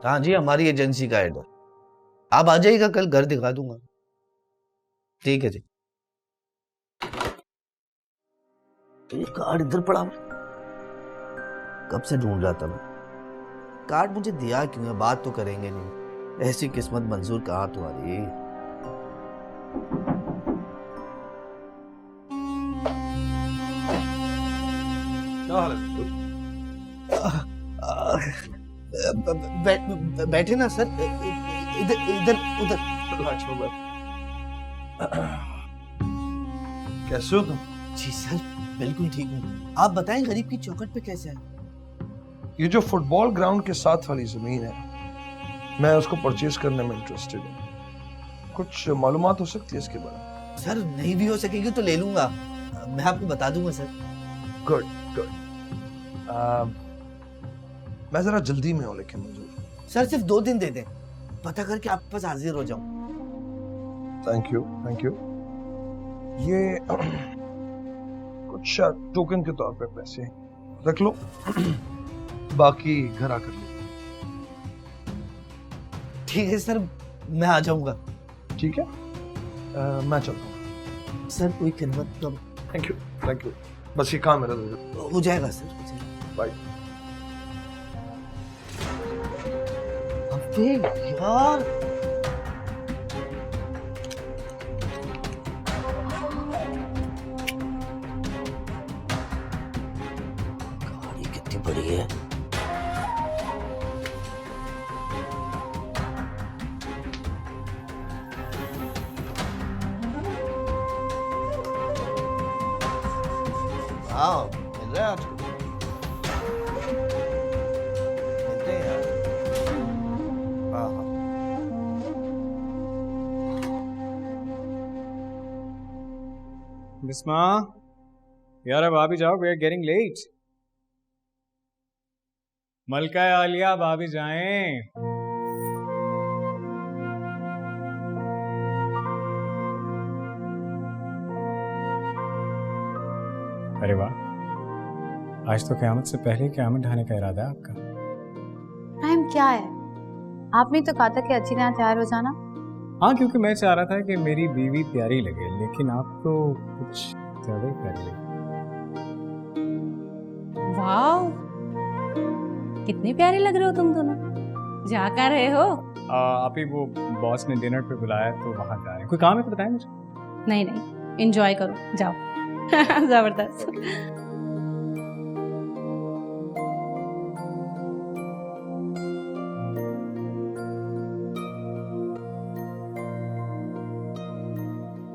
हाँ जी, हमारी एजेंसी का हेड है। आप आ जाइएगा, कल घर दिखा दूंगा। ठीक है जी। ये कार्ड इधर पड़ा हुआ। कब से ढूंढ रहा था मैं। कार्ड मुझे दिया क्यों है, बात तो करेंगे नहीं। ऐसी किस्मत मंजूर कहाँ तुम्हारी। क्या हाल है? बैठे ना सर, इधर इधर उधर। रिलैक्स हो गया। कैसे हो तुम? जी सर, बिल्कुल ठीक हूँ। आप बताएं गरीब की चौखट पे कैसे है? ये जो फुटबॉल ग्राउंड के साथ वाली जमीन है, मैं उसको परचेज करने में इंटरेस्टेड हूँ। कुछ मालूमात हो सकती है इसके बारे में? सर नहीं भी हो सकेगी तो ले लूंगा, मैं आपको बता दूंगा सर। Good good. मैं जरा जल्दी में हूँ लेकिन मंजूर। सर सिर्फ 2 दिन दे दें, पता करके आपके पास हाजिर हो जाऊं। Thank you thank you. ये कुछ टोकन के तौर पे पैसे रख लो, बाकी घर आकर लो। ठीक है सर, मैं आ जाऊंगा। ठीक है, मैं चलता हूँ। सर कोई खिदमत तो थैंक यू। बस ये काम मेरा हो जाएगा सर, हो जाएगा। बाय। अबे यार, गाड़ी कितनी बड़ी है। हाँ मिल रहा है आज। मिलते हैं यार। हाँ हाँ। बिस्मा, यार अब आ भी जाओ, वी आर गेटिंग लेट। मलका आलिया, अब आ भी जाएं। अरे वाह, आज तो क़यामत से पहले क़यामत ढाने का इरादा है आपका। टाइम क्या है? आपने तो कहा था कि अच्छी तरह तैयार हो जाना। हाँ, क्योंकि मैं चाह रहा था कि मेरी बीवी प्यारी लगे, लेकिन आप तो कुछ ज्यादा ही प्यारी लगे। वाह, कितने प्यारे लग रहे हो तुम दोनों। जा कर रहे हो? आप ही वो बॉस ने डिनर पे बुलाया तो वहां जा रहे हैं। कोई काम है तो बताएं मुझे। नहीं नहीं, एंजॉय करो, जाओ। जबरदस्त।